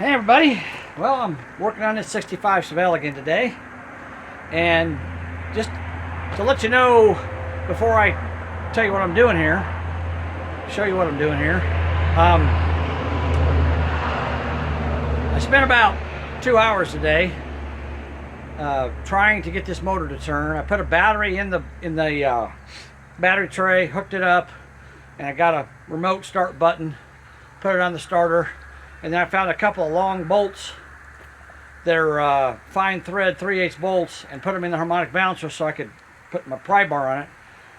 Hey everybody, well I'm working on this 65 Chevelle again today, and just to let you know before I tell you what I'm doing here, show you what I'm doing here, I spent about 2 hours today trying to get this motor to turn. I put a battery in the battery tray, hooked it up, and I got a remote start button, put it on the starter. And then I found a couple of long bolts. They're fine thread 3/8 bolts, and put them in the harmonic balancer so I could put my pry bar on it.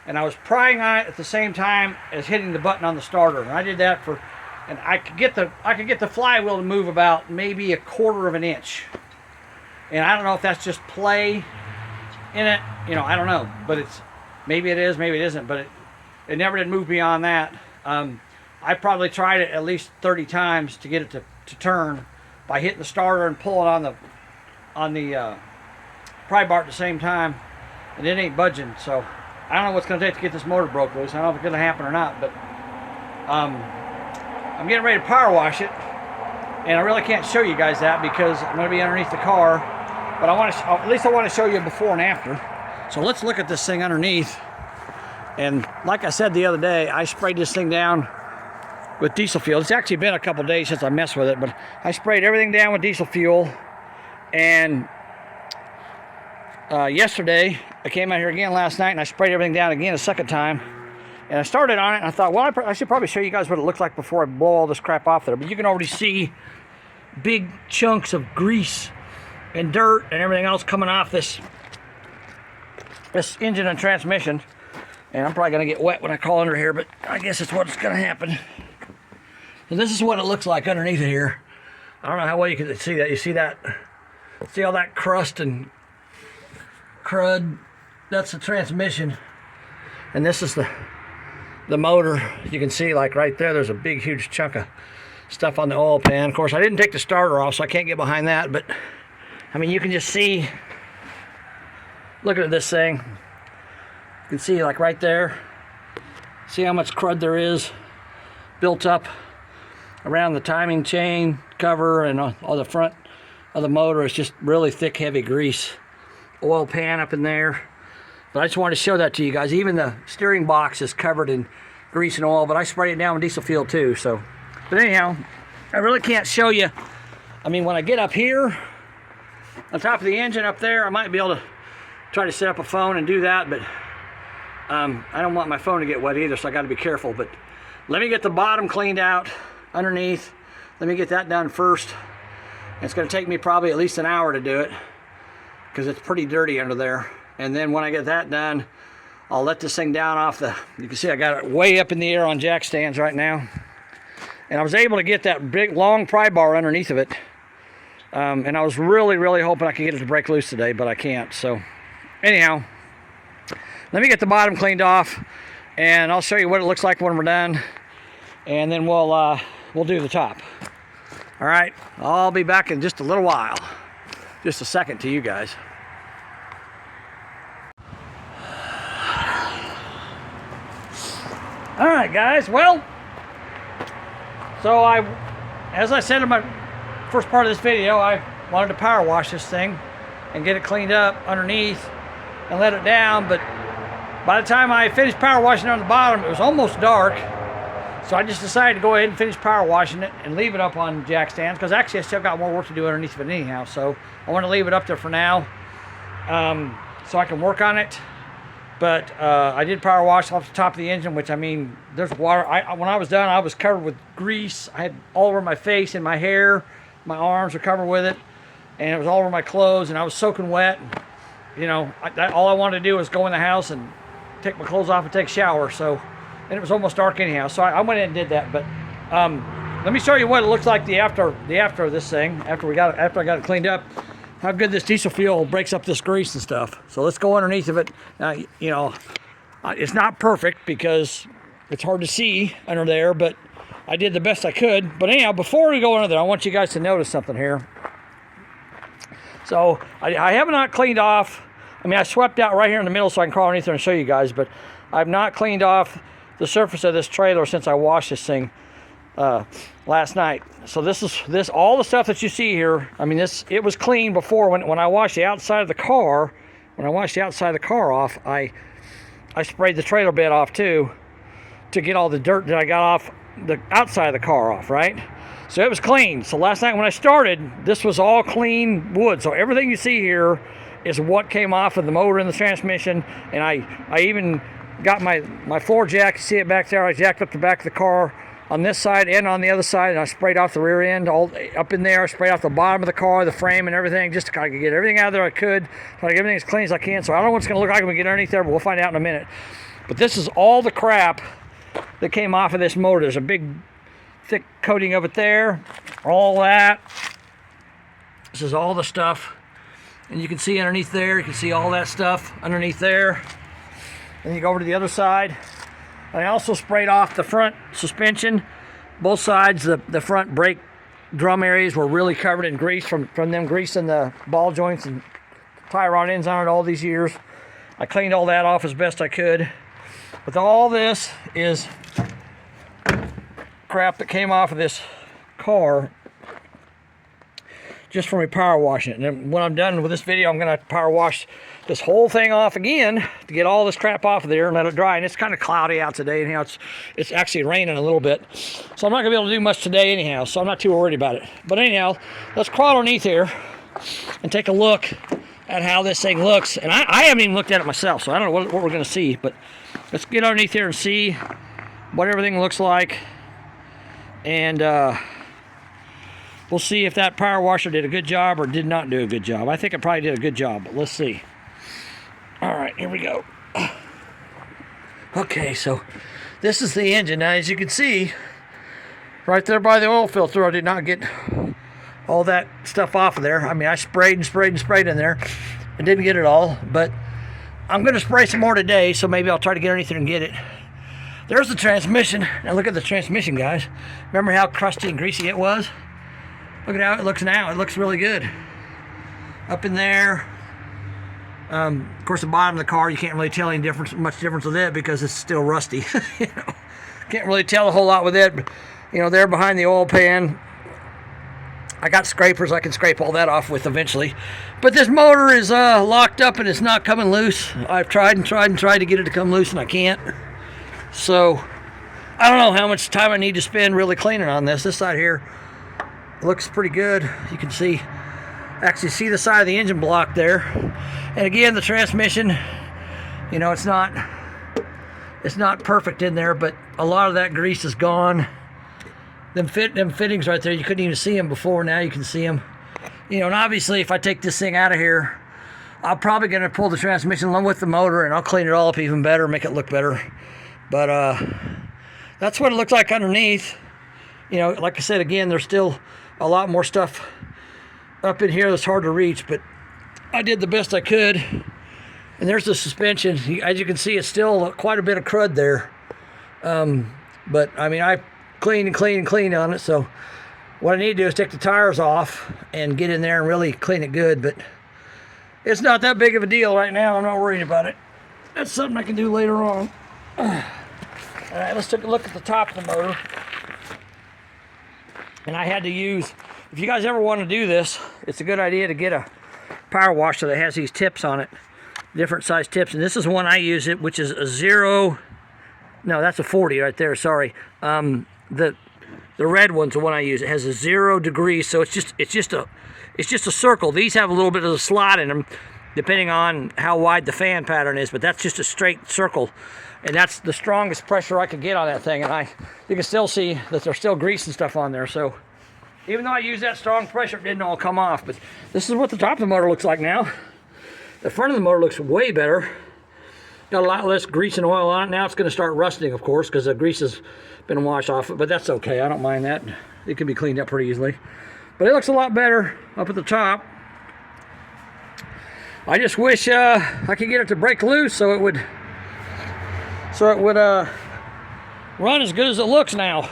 And I was prying on it at the same time as hitting the button on the starter. And I did that and I could get the flywheel to move about maybe 1/4 of an inch. And I don't know if that's just play in it, I don't know. But maybe it is, maybe it isn't. But it never did move beyond that. I probably tried it at least 30 times to get it to turn by hitting the starter and pulling on the pry bar at the same time, and it ain't budging. So I don't know what's going to take to get this motor broke loose. I don't know if it's going to happen or not, but I'm getting ready to power wash it, and I really can't show you guys that because I'm going to be underneath the car. But at least I want to show you before and after. So let's look at this thing underneath. And like I said the other day, I sprayed this thing down with diesel fuel. It's actually been a couple days since I messed with it, but I sprayed everything down with diesel fuel. And yesterday I came out here again last night and I sprayed everything down again a second time. And I started on it and I thought, well, I should probably show you guys what it looks like before I blow all this crap off there. But you can already see big chunks of grease and dirt and everything else coming off this engine and transmission. And I'm probably gonna get wet when I crawl under here, but I guess it's what's gonna happen. And this is what it looks like underneath it here. I don't know how well you can see that. You see that? See all that crust and crud? That's the transmission. And this is the motor. You can see, like right there, there's a big, huge chunk of stuff on the oil pan. Of course, I didn't take the starter off, so I can't get behind that. But, I mean, you can just see, looking at this thing, you can see, like right there, see how much crud there is built up around the timing chain cover and all the front of the motor. It's just really thick, heavy grease. Oil pan up in there. But I just wanted to show that to you guys. Even the steering box is covered in grease and oil, but I sprayed it down with diesel fuel too. So, but anyhow, I really can't show you. I mean, when I get up here on top of the engine up there, I might be able to try to set up a phone and do that, but I don't want my phone to get wet either, so I got to be careful. But let me get the bottom cleaned out underneath. Let me get that done first. And it's going to take me probably at least an hour to do it because it's pretty dirty under there. And then when I get that done, I'll let this thing down off you can see I got it way up in the air on jack stands right now. And I was able to get that big long pry bar underneath of it. And I was really, really hoping I could get it to break loose today, but I can't. So anyhow, let me get the bottom cleaned off and I'll show you what it looks like when we're done. And then we'll do the top. All right, I'll be back in just a little while. Just a second to you guys. All right, guys, well, so as I said in my first part of this video, I wanted to power wash this thing and get it cleaned up underneath and let it down, but by the time I finished power washing on the bottom, it was almost dark. So I just decided to go ahead and finish power washing it and leave it up on jack stands, because actually I still got more work to do underneath of it anyhow. So I want to leave it up there for now so I can work on it. But I did power wash off the top of the engine, which, I mean, there's water. When I was done, I was covered with grease. I had all over my face and my hair. My arms were covered with it. And it was all over my clothes, and I was soaking wet. All I wanted to do was go in the house and take my clothes off and take a shower. And it was almost dark anyhow, so I went in and did that. But let me show you what it looks like after of this thing, after I got it cleaned up, how good this diesel fuel breaks up this grease and stuff. So let's go underneath of it. It's not perfect because it's hard to see under there, but I did the best I could. But anyhow, before we go under there, I want you guys to notice something here. So I have not cleaned off. I mean, I swept out right here in the middle so I can crawl underneath there and show you guys, but I've not cleaned off the surface of this trailer since I washed this thing. last night. So this all the stuff that you see here. I mean, it was clean before when I washed the outside of the car. When I washed the outside of the car off, I sprayed the trailer bed off too, to get all the dirt that I got off the outside of the car off, right? So it was clean. So last night when I started, this was all clean wood. So everything you see here is what came off of the motor and the transmission. And I even got my floor jack. You see it back there. I jacked up the back of the car on this side and on the other side, and I sprayed off the rear end all up in there. I sprayed off the bottom of the car, the frame and everything, just to kind of get everything out of there I could, try to get everything as clean as I can. So I don't know what it's going to look like when we get underneath there, but we'll find out in a minute. But this is all the crap that came off of this motor. There's a big thick coating of it there, all that. This is all the stuff, and you can see underneath there, you can see all that stuff underneath there. Then you go over to the other side. I also sprayed off the front suspension, both sides. The front brake drum areas were really covered in grease from them greasing the ball joints and tie rod ends on it all these years. I cleaned all that off as best I could. But all this is crap that came off of this car just from me power washing it. And then when I'm done with this video, I'm going to power wash this whole thing off again to get all this crap off of there and let it dry. And it's kind of cloudy out today. Anyhow, it's actually raining a little bit. So I'm not going to be able to do much today anyhow, so I'm not too worried about it. But anyhow, let's crawl underneath here and take a look at how this thing looks. And I haven't even looked at it myself, so I don't know what we're going to see. But let's get underneath here and see what everything looks like. And we'll see if that power washer did a good job or did not do a good job. I think it probably did a good job, but let's see. All right, here we go. Okay, so this is the engine. Now, as you can see, right there by the oil filter, I did not get all that stuff off of there. I mean, I sprayed and sprayed and sprayed in there and didn't get it all, but I'm going to spray some more today, so maybe I'll try to get underneath there and get it. There's the transmission. Now, look at the transmission, guys. Remember how crusty and greasy it was? Look at how it looks now. It looks really good. Up in there. Of course, the bottom of the car, you can't really tell any much difference with it because it's still rusty. You know, can't really tell a whole lot with it. But, you know, there behind the oil pan, I got scrapers I can scrape all that off with eventually. But this motor is locked up and it's not coming loose. I've tried and tried and tried to get it to come loose and I can't. So, I don't know how much time I need to spend really cleaning on this. This side here looks pretty good. You can actually see the side of the engine block there. And again, the transmission, you know, it's not perfect in there, but a lot of that grease is gone. Them fittings right there, you couldn't even see them before. Now you can see them. You know, and obviously if I take this thing out of here, I'm probably going to pull the transmission along with the motor and I'll clean it all up even better, make it look better. But that's what it looks like underneath. You know, like I said, again, there's still a lot more stuff up in here that's hard to reach, but I did the best I could. And there's the suspension. As you can see, it's still quite a bit of crud there. But I mean, I cleaned and cleaned and cleaned on it. So what I need to do is take the tires off and get in there and really clean it good. But it's not that big of a deal right now. I'm not worried about it. That's something I can do later on. All right, let's take a look at the top of the motor. And I had to use, if you guys ever want to do this, it's a good idea to get a power washer that has these tips on it, different size tips. And this is one I use, which is a 0, no, that's a 40 right there, sorry. The red one's the one I use. It has a 0 degrees, so it's just a circle. These have a little bit of a slot in them, depending on how wide the fan pattern is, but that's just a straight circle. And that's the strongest pressure I could get on that thing. And you can still see that there's still grease and stuff on there. So even though I used that strong pressure, it didn't all come off. But this is what the top of the motor looks like now. The front of the motor looks way better. Got a lot less grease and oil on it. Now it's going to start rusting, of course, because the grease has been washed off it. But that's okay. I don't mind that. It can be cleaned up pretty easily. But it looks a lot better up at the top. I just wish I could get it to break loose so it would run as good as it looks now.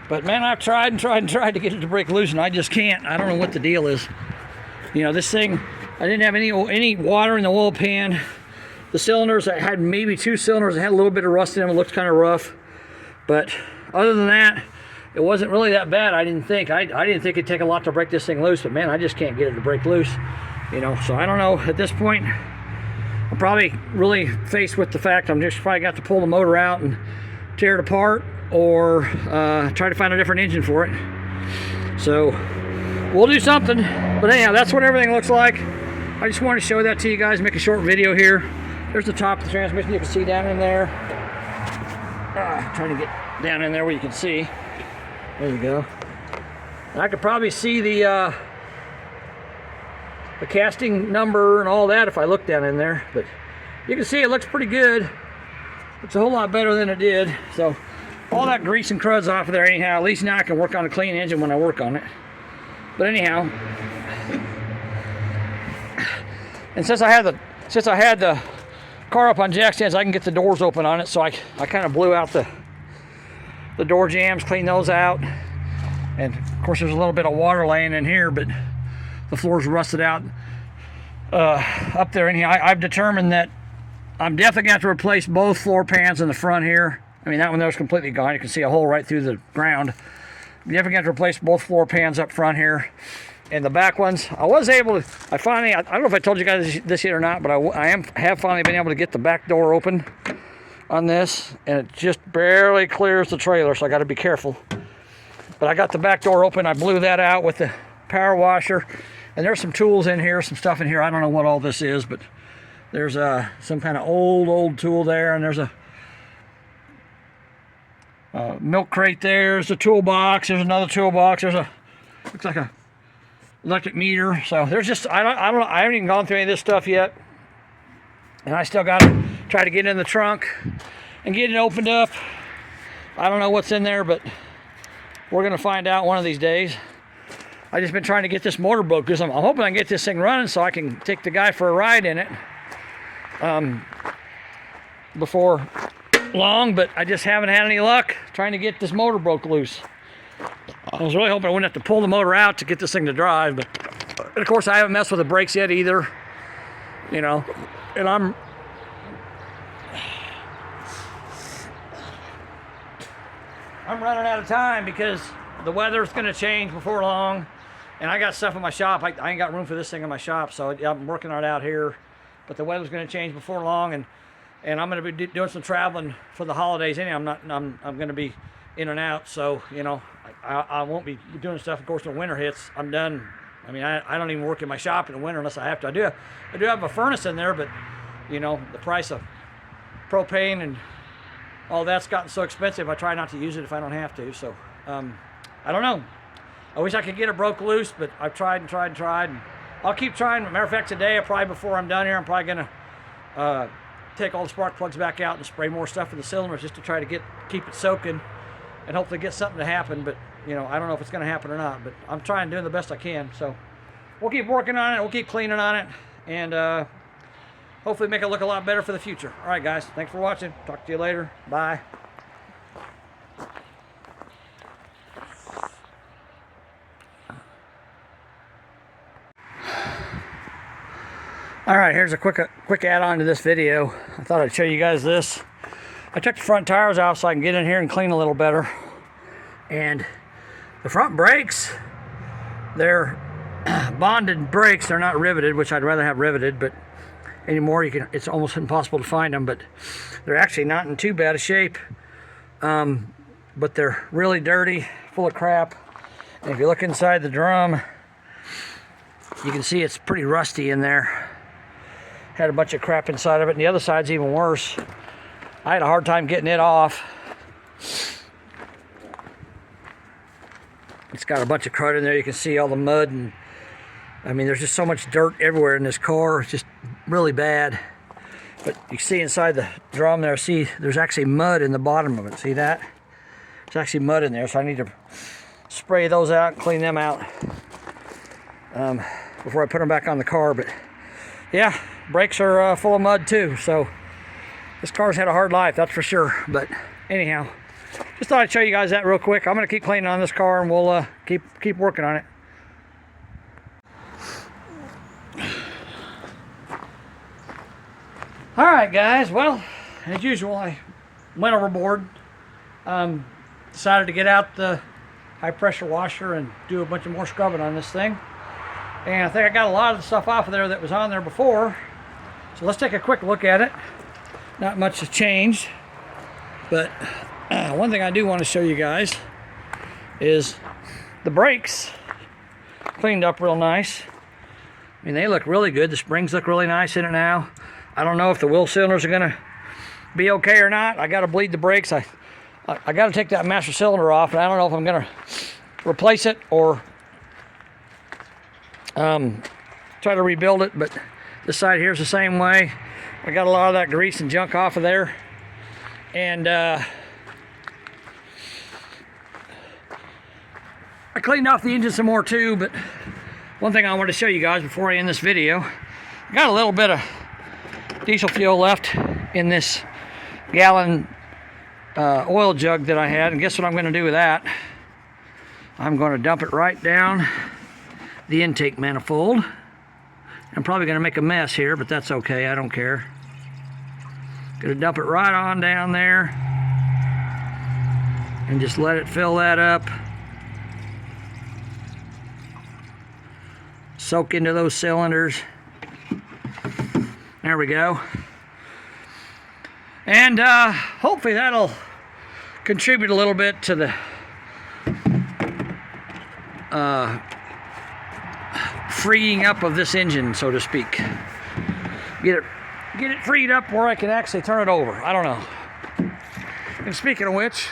But man, I've tried and tried and tried to get it to break loose and I just can't. I don't know what the deal is. You know, this thing, I didn't have any water in the oil pan. The cylinders, I had maybe 2 cylinders that had a little bit of rust in them. It looked kind of rough. But other than that, it wasn't really that bad. I didn't think it'd take a lot to break this thing loose, but man, I just can't get it to break loose. You know, so I don't know. At this point, I'm probably really faced with the fact I'm just probably got to pull the motor out and tear it apart, or try to find a different engine for it. So we'll do something. But anyhow, that's what everything looks like. I just wanted to show that to you guys, make a short video here. There's the top of the transmission you can see down in there. Trying to get down in there where you can see. There you go. And I could probably see the casting number and all that if I look down in there. But you can see it looks pretty good. Looks a whole lot better than it did. So all that grease and crud's off of there anyhow. At least now I can work on a clean engine when I work on it. But anyhow, and since I had the car up on jack stands, I can get the doors open on it. So I kind of blew out the door jambs, cleaned those out. And of course there's a little bit of water laying in here, but the floor's rusted out up there. Anyhow, I've determined that I'm definitely going to have to replace both floor pans in the front here. I mean, that one there was completely gone. You can see a hole right through the ground. I'm definitely going to have to replace both floor pans up front here. And the back ones, I was able to, I don't know if I told you guys this yet or not, but I have finally been able to get the back door open on this, and it just barely clears the trailer, so I got to be careful. But I got the back door open. I blew that out with the power washer, and there's some tools in here, some stuff in here. I don't know what all this is, but there's some kind of old tool there, and there's a milk crate there. There's a toolbox. There's another toolbox. Looks like a electric meter. So there's just, I haven't even gone through any of this stuff yet, and I still got to try to get in the trunk and get it opened up. I don't know what's in there, but we're gonna find out one of these days. I just been trying to get this motor broke because I'm hoping I can get this thing running so I can take the guy for a ride in it before long, but I just haven't had any luck trying to get this motor broke loose. I was really hoping I wouldn't have to pull the motor out to get this thing to drive, but of course I haven't messed with the brakes yet either, you know, and I'm running out of time because the weather's going to change before long, and I got stuff in my shop. I ain't got room for this thing in my shop, so I'm working on it out here, but the weather's going to change before long, and I'm going to be doing some traveling for the holidays anyhow. I'm going to be in and out, so you know I won't be doing stuff. Of course, when winter hits, I'm done. I mean, I don't even work in my shop in the winter unless I have to. I do have a furnace in there, but you know, the price of propane and all that's gotten so expensive, I try not to use it if I don't have to. So I don't know. I wish I could get it broke loose, but I've tried and tried, and I'll keep trying. Matter of fact, today, probably before I'm done here, I'm probably gonna take all the spark plugs back out and spray more stuff in the cylinders just to try to keep it soaking and hopefully get something to happen. But you know, I don't know if it's going to happen or not, but I'm trying, doing the best I can. So we'll keep working on it, we'll keep cleaning on it, and hopefully make it look a lot better for the future. All right, guys, thanks for watching. Talk to you later. Bye. All right, here's a quick add-on to this video. I thought I'd show you guys this. I took the front tires off so I can get in here and clean a little better. And the front brakes, they're bonded brakes. They're not riveted, which I'd rather have riveted, but anymore it's almost impossible to find them. But they're actually not in too bad a shape. But they're really dirty, full of crap. And if you look inside the drum, you can see it's pretty rusty in there. Had a bunch of crap inside of it, and the other side's even worse. I had a hard time getting it off. It's got a bunch of crud in there. You can see all the mud, and I mean, there's just so much dirt everywhere in this car. It's just really bad. But you see inside the drum there, see there's actually mud in the bottom of it. See that? There's actually mud in there, so I need to spray those out and clean them out before I put them back on the car. But yeah, brakes are full of mud too, so this car's had a hard life, that's for sure. But anyhow, just thought I'd show you guys that real quick. I'm going to keep cleaning on this car, and we'll keep working on it. All right, guys. Well, as usual, I went overboard. decided to get out the high pressure washer and do a bunch of more scrubbing on this thing. And I think I got a lot of the stuff off of there that was on there before. So let's take a quick look at it. Not much has changed, but one thing I do want to show you guys is the brakes cleaned up real nice. I mean, they look really good. The springs look really nice in it now. I don't know if the wheel cylinders are gonna be okay or not. I gotta bleed the brakes. I gotta take that master cylinder off, and I don't know if I'm gonna replace it or try to rebuild it. But this side here is the same way. I got a lot of that grease and junk off of there, and I cleaned off the engine some more too. But one thing I wanted to show you guys before I end this video, I got a little bit of diesel fuel left in this gallon oil jug that I had, and guess what I'm going to do with that? I'm going to dump it right down the intake manifold. I'm probably going to make a mess here, but that's okay. I don't care. Going to dump it right on down there and just let it fill that up. Soak into those cylinders. There we go. And hopefully that'll contribute a little bit to the freeing up of this engine, so to speak. Get it freed up where I can actually turn it over. I don't know. And speaking of which,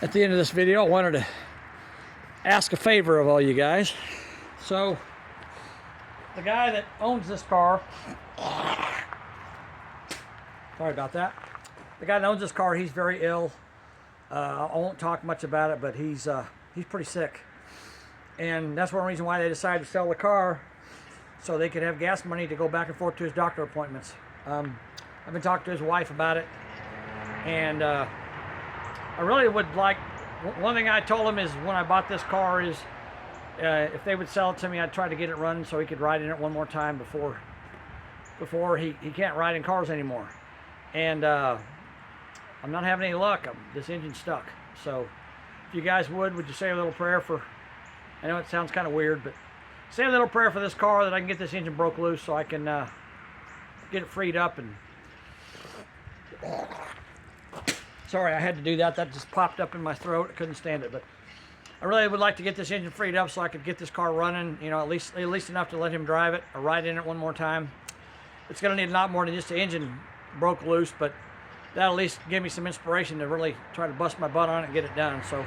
at the end of this video, I wanted to ask a favor of all you guys. So, the guy that owns this car, sorry about that. The guy that owns this car, he's very ill. I won't talk much about it, but he's pretty sick. And that's one reason why they decided to sell the car, so they could have gas money to go back and forth to his doctor appointments. I've been talking to his wife about it, and I really would like, one thing I told him is when I bought this car is if they would sell it to me, I'd try to get it running so he could ride in it one more time before he can't ride in cars anymore. And I'm not having any luck. This engine's stuck. So if you guys would you say a little prayer for, I know it sounds kind of weird, but say a little prayer for this car that I can get this engine broke loose so I can get it freed up. And sorry, I had to do that. That just popped up in my throat. I couldn't stand it. But I really would like to get this engine freed up so I could get this car running, you know, at least enough to let him drive it or ride in it one more time. It's going to need a lot more than just the engine broke loose, but that'll at least give me some inspiration to really try to bust my butt on it and get it done. So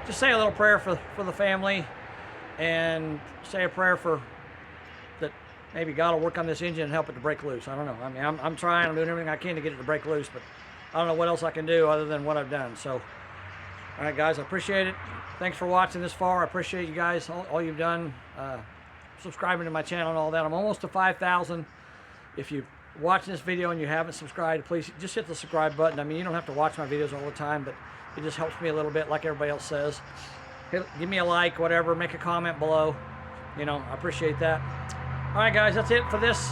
just say a little prayer for the family, and say a prayer for that maybe God will work on this engine and help it to break loose. I don't know. I mean, I'm trying. I'm doing everything I can to get it to break loose, but I don't know what else I can do other than what I've done. So, all right, guys, I appreciate it. Thanks for watching this far. I appreciate you guys, all you've done, subscribing to my channel and all that. I'm almost to 5,000. If you're watching this video and you haven't subscribed, please just hit the subscribe button. I mean, you don't have to watch my videos all the time, but it just helps me a little bit, like everybody else says. Give me a like, whatever, make a comment below. You know, I appreciate that. All right, guys, that's it for this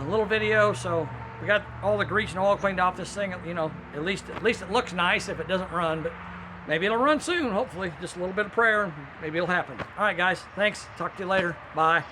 little video. So we got all the grease and oil cleaned off this thing. You know, at least it looks nice if it doesn't run, but maybe it'll run soon. Hopefully, just a little bit of prayer, maybe it'll happen. All right, guys, thanks. Talk to you later. Bye.